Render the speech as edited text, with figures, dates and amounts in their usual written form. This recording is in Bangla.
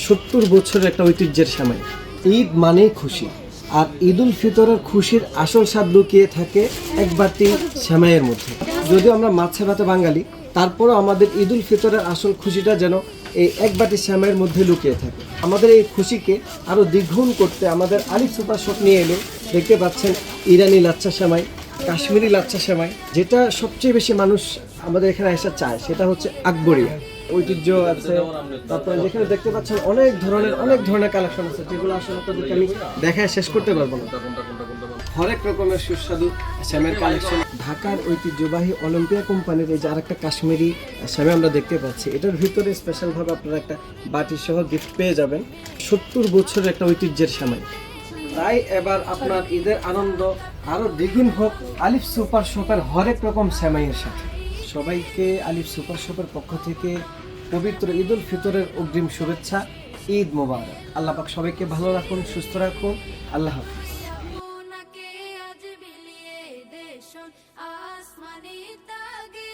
70 বছরের একটা ঐতিহ্যের সময়। ঈদ মানেই খুশি, আর ঈদ উল ফিতরের খুশির আসল স্বাদ লুকিয়ে থাকে এক বাটি সেমাইয়ের মধ্যে। যদিও আমরা মাছে ভাতে বাঙালি, তারপরও আমাদের ঈদ উল ফিতরের আসল খুশিটা যেন এই এক বাটি সেমাইয়ের মধ্যে লুকিয়ে থাকে। আমাদের এই খুশিকে আরও দ্বিগুণ করতে আমাদের আলিফ সুপার শপ নিয়ে এলো। দেখতে পাচ্ছেন ইরানি লাচ্ছা সেমাই, কাশ্মীরি লাচ্ছা সেমাই, যেটা সবচেয়ে বেশি মানুষ আমাদের এখানে এসে চায় সেটা হচ্ছে আকবরিয়া ঐতিহ্য আছে। তারপরে যেখানে দেখতে পাচ্ছেন অনেক ধরনের কালেকশন আছে, যেগুলো আসলে আপনাদেরকে আমি দেখায় শেষ করতে পারবো না। হরেক রকমের সুস্বাদু শ্যামের কালেকশন। ঢাকার ঐতিহ্যবাহী অলিম্পিয়া কোম্পানির এই যে আরেকটা কাশ্মীরি শ্যামে আমরা দেখতে পাচ্ছি, এটার ভিতরে স্পেশালভাবে আপনারা একটা বাটি সহ গিফট পেয়ে যাবেন। 70 বছরের একটা ঐতিহ্যের শ্যামাই। তাই এবার আপনার ঈদের আনন্দ আরো দ্বিগুণ হোক আলিফ সুপার শপের হরেক রকম শ্যামাইয়ের সাথে। সবাইকে আলিফ সুপার শপের পক্ষ থেকে পবিত্র ঈদ উল ফিতরের অগ্রিম শুভেচ্ছা। ঈদ মোবারক। আল্লাহ পাক সবাইকে ভালো রাখুন, সুস্থ রাখুন। আল্লাহ হাফিজ। আসমানি তাগে